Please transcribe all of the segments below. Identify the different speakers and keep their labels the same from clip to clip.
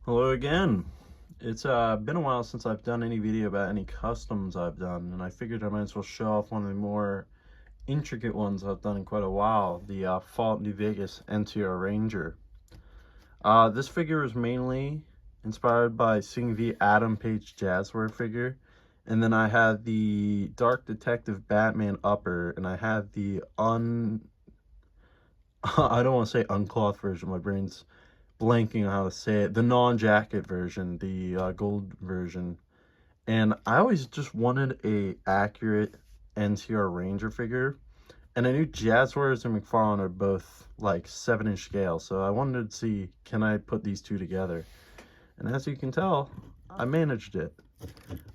Speaker 1: Hello again. It's been a while since I've done any video about any customs I've done, and I figured I might as well show off one of the more intricate ones I've done in quite a while, the Fallout New Vegas NCR Ranger. This figure was mainly inspired by seeing the Adam Page Jazzwares figure, and then I had the Dark Detective Batman upper, and I had the I don't want to say uncloth version, my brain's blanking on how to say it, the non-jacket version, the gold version. And I always just wanted a accurate NCR Ranger figure, and I knew Jazzwares and McFarlane are both like 7-inch scale, so I wanted to see, can I put these two together? And as you can tell, I managed it.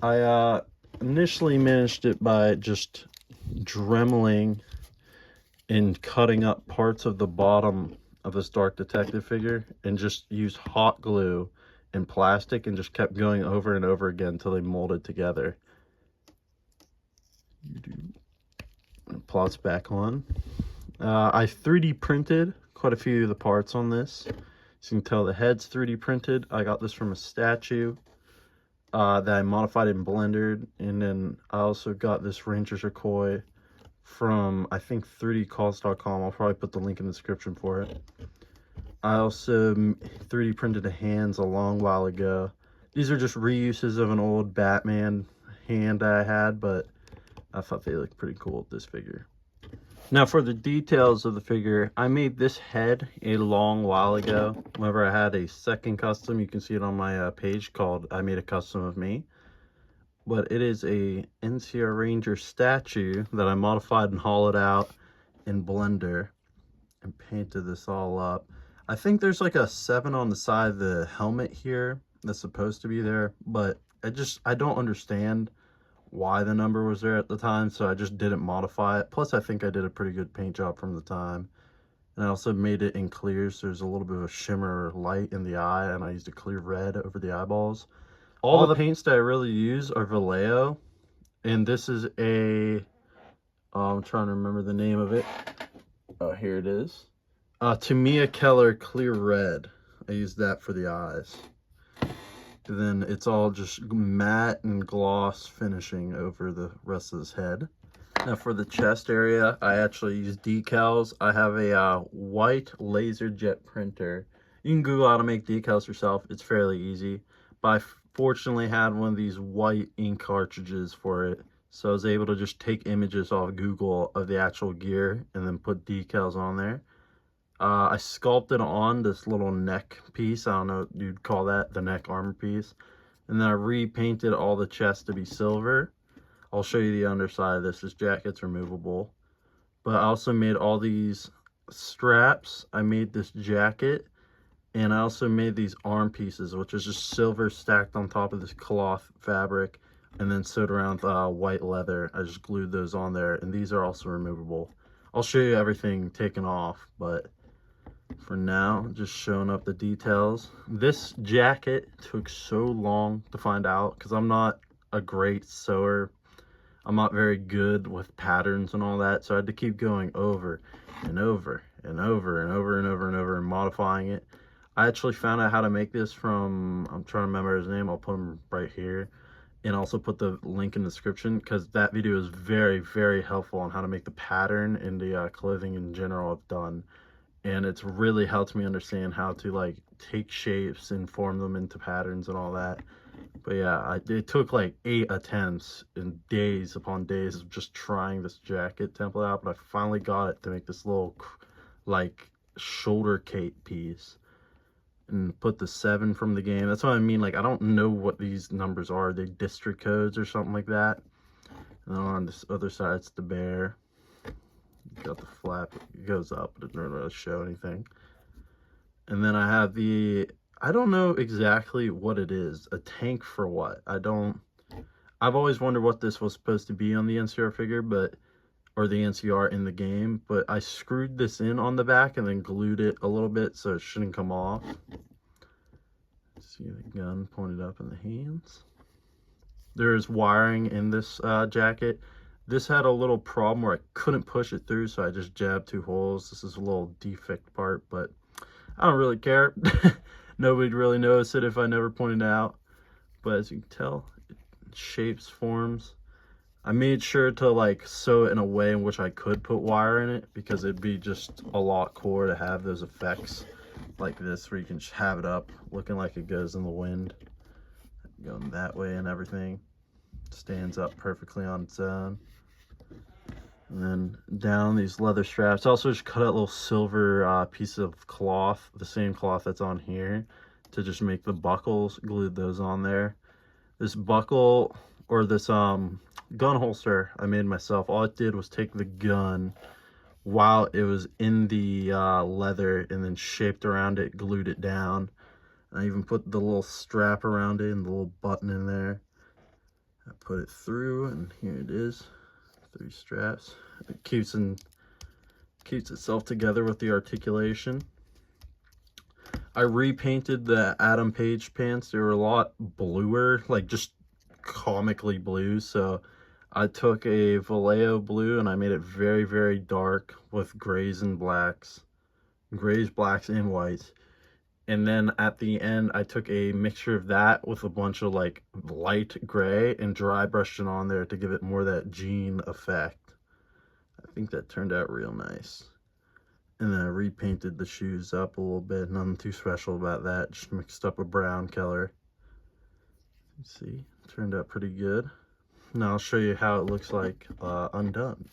Speaker 1: I initially managed it by just dremeling and cutting up parts of the bottom of this Dark Detective figure, and just used hot glue and plastic and just kept going over and over again until they molded together. Plots back on. I 3D printed quite a few of the parts on this. So you can tell the head's 3D printed. I got this from a statue that I modified in Blender, and then I also got this Ranger Sequoia from, I think, 3dcalls.com. I'll probably put the link in the description for it. I also 3D printed the hands a long while ago. These are just reuses of an old Batman hand I had, but I thought they looked pretty cool with this figure. Now for the details of the figure, I made this head a long while ago. Whenever I had a second custom, you can see it on my page called I Made a Custom of Me. But it is a NCR Ranger statue that I modified and hollowed out in Blender and painted this all up. I think there's like a 7 on the side of the helmet here that's supposed to be there, but I don't understand why the number was there at the time, so I just didn't modify it. Plus I think I did a pretty good paint job from the time, and I also made it in clear, so there's a little bit of a shimmer light in the eye, and I used a clear red over the eyeballs. All the paints that I really use are Vallejo, and this is a I'm trying to remember the name of it. Oh, here it is. Tamiya Keller Clear Red. I used that for the eyes. And then it's all just matte and gloss finishing over the rest of his head. Now for the chest area, I actually use decals. I have a white laser jet printer. You can Google how to make decals yourself. It's fairly easy. But I fortunately had one of these white ink cartridges for it. So I was able to just take images off Google of the actual gear and then put decals on there. I sculpted on this little neck piece. I don't know what you'd call that, the neck armor piece. And then I repainted all the chest to be silver. I'll show you the underside of this. This jacket's removable. But I also made all these straps. I made this jacket. And I also made these arm pieces, which is just silver stacked on top of this cloth fabric, and then sewed around with white leather. I just glued those on there, and these are also removable. I'll show you everything taken off, but for now, just showing up the details. This jacket took so long to find out because I'm not a great sewer. I'm not very good with patterns and all that, so I had to keep going over and over and over and over and over and over and modifying it. I actually found out how to make this from, I'm trying to remember his name, I'll put him right here, and also put the link in the description, because that video is very, very helpful on how to make the pattern and the clothing in general I've done. And it's really helped me understand how to like take shapes and form them into patterns and all that. But yeah, it took like 8 attempts and days upon days of just trying this jacket template out, but I finally got it to make this little like shoulder cape piece and put the 7 from the game. That's what I mean, like I don't know what these numbers are. They district codes or something like that. And then on this other side it's the bear. Got the flap, it goes up, but it doesn't really show anything. And then I have the, I don't know exactly what it is. A tank for what? I've always wondered what this was supposed to be on the NCR figure, but, or the NCR in the game, but I screwed this in on the back and then glued it a little bit so it shouldn't come off. See the gun pointed up in the hands. There's wiring in this jacket. This had a little problem where I couldn't push it through, so I just jabbed 2 holes. This is a little defect part, but I don't really care. Nobody'd really notice it if I never pointed it out. But as you can tell, it shapes, forms. I made sure to like sew it in a way in which I could put wire in it, because it'd be just a lot cooler to have those effects like this where you can just have it up looking like it goes in the wind, going that way and everything. Stands up perfectly on its own. And then down these leather straps. Also just cut out a little silver piece of cloth, the same cloth that's on here, to just make the buckles. Glued those on there. This buckle, or this gun holster, I made myself. All it did was take the gun while it was in the leather and then shaped around it, glued it down. I even put the little strap around it and the little button in there. I put it through, and here it is. 3 straps. It keeps itself together with the articulation. I repainted the Adam Page pants. They were a lot bluer, like just comically blue. So I took a Vallejo blue and I made it very, very dark with grays and blacks. Grays, blacks, and whites. And then at the end, I took a mixture of that with a bunch of like light gray and dry brushed it on there to give it more of that jean effect. I think that turned out real nice. And then I repainted the shoes up a little bit. Nothing too special about that. Just mixed up a brown color. Let's see, turned out pretty good. Now I'll show you how it looks like undone.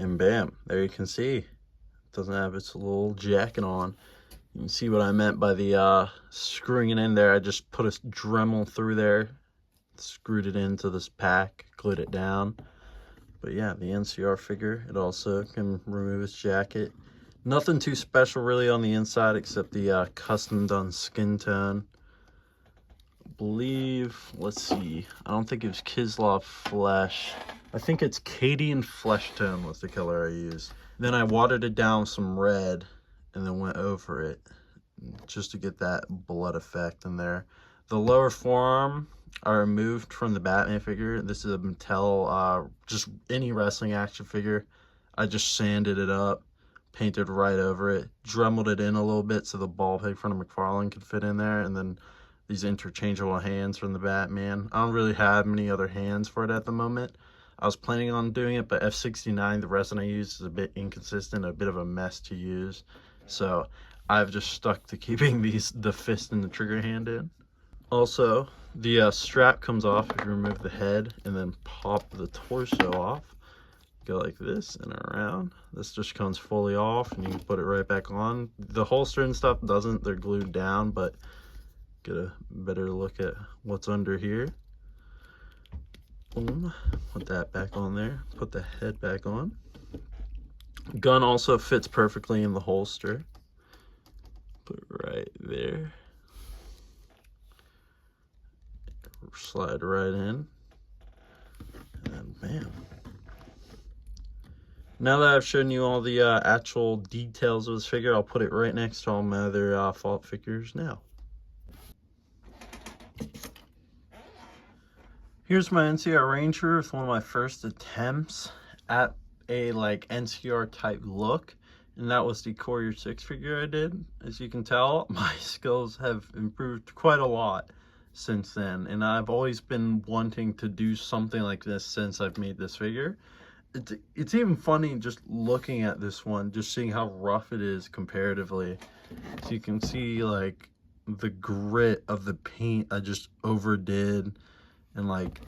Speaker 1: And bam, there you can see. It doesn't have its little jacket on. You can see what I meant by the screwing it in there. I just put a Dremel through there, screwed it into this pack, glued it down. But yeah, the NCR figure, it also can remove its jacket. Nothing too special really on the inside except the custom done skin tone. I believe, let's see, I don't think it was Kislov Flesh. I think it's Cadian Flesh Tone was the color I used. Then I watered it down with some red and then went over it just to get that blood effect in there. The lower forearm I removed from the Batman figure. This is a Mattel, just any wrestling action figure. I just sanded it up, painted right over it, dremeled it in a little bit so the ball peg from the McFarlane could fit in there, and then these interchangeable hands from the Batman. I don't really have many other hands for it at the moment. I was planning on doing it, but F69, the resin I use, is a bit inconsistent, a bit of a mess to use. So I've just stuck to keeping the fist and the trigger hand in. Also, the strap comes off if you remove the head and then pop the torso off. Go like this and around. This just comes fully off and you can put it right back on. The holster and stuff doesn't, they're glued down, but get a better look at what's under here. Boom, put that back on there, put the head back on. Gun also fits perfectly in the holster. Put it right there. Slide right in. And bam. Now that I've shown you all the actual details of this figure, I'll put it right next to all my other Fault figures now. Here's my NCR Ranger with one of my first attempts at a like NCR type look, and that was the Courier 6 figure I did. As you can tell, my skills have improved quite a lot since then, and I've always been wanting to do something like this since I've made this figure. It's even funny just looking at this one, just seeing how rough it is comparatively. So you can see like the grit of the paint I just overdid, and like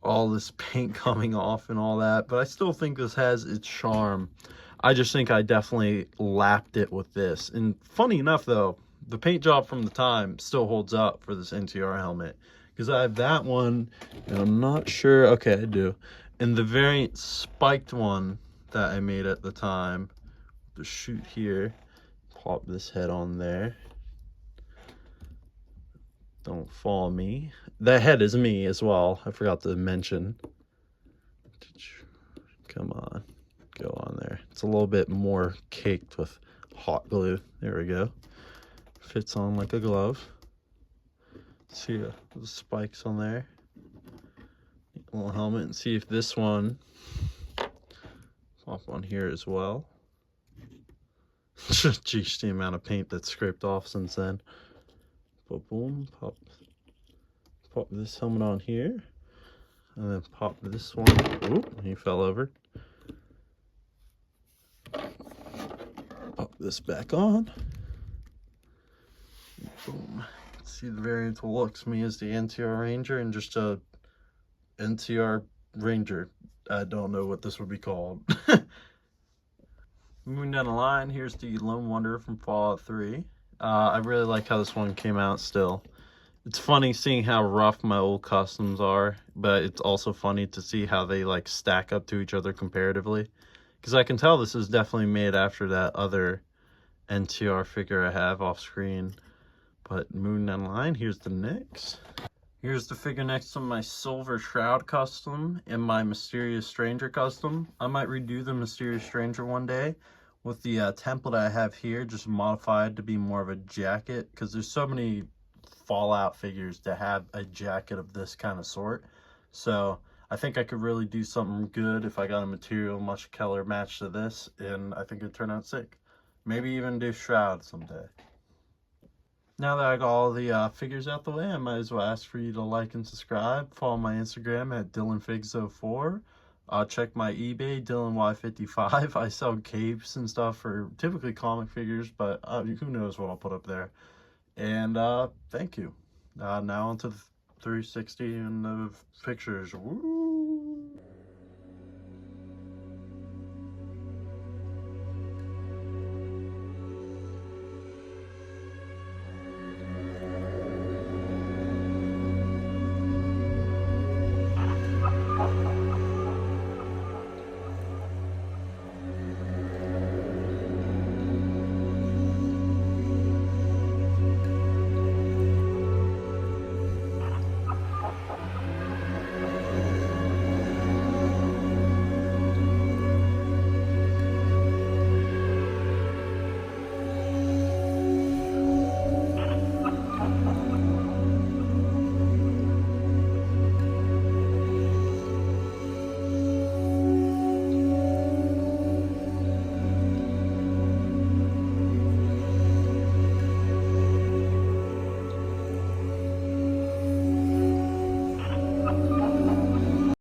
Speaker 1: all this paint coming off and all that, but I still think this has its charm. I just think I definitely lapped it with this. And funny enough though, the paint job from the time still holds up for this NCR helmet, because I have that one and I'm not sure, okay, I do, and the variant spiked one that I made at the time, the shoot here, pop this head on there. Don't follow me. That head is me as well. I forgot to mention. Come on. go on there. It's a little bit more caked with hot glue. There we go. Fits on like a glove. See the spikes on there. Little helmet, and see if this one pop on here as well. Jeez, the amount of paint that's scraped off since then. But boom, pop this helmet on here, and then pop this one. Oop, he fell over. Pop this back on. Boom. See, the variant will look to me as the NCR Ranger and just a NCR Ranger. I don't know what this would be called. Moving down the line, here's the Lone Wonder from Fallout 3. I really like how this one came out still. It's funny seeing how rough my old customs are, but it's also funny to see how they like stack up to each other comparatively. Because I can tell this is definitely made after that other NCR figure I have off screen. But moving down the line, here's the next. Here's the figure next to my Silver Shroud custom and my Mysterious Stranger custom. I might redo the Mysterious Stranger one day with the template I have here, just modified to be more of a jacket, because there's so many Fallout figures that have a jacket of this kind of sort. So I think I could really do something good if I got a material much color match to this, and I think it'd turn out sick. Maybe even do Shroud someday. Now that I got all the figures out the way, I might as well ask for you to like and subscribe. Follow my Instagram at DylanFigs04. Check my eBay, DylanY55. I sell capes and stuff for typically comic figures, but who knows what I'll put up there. And thank you. Now onto the 360 and the pictures. Woo!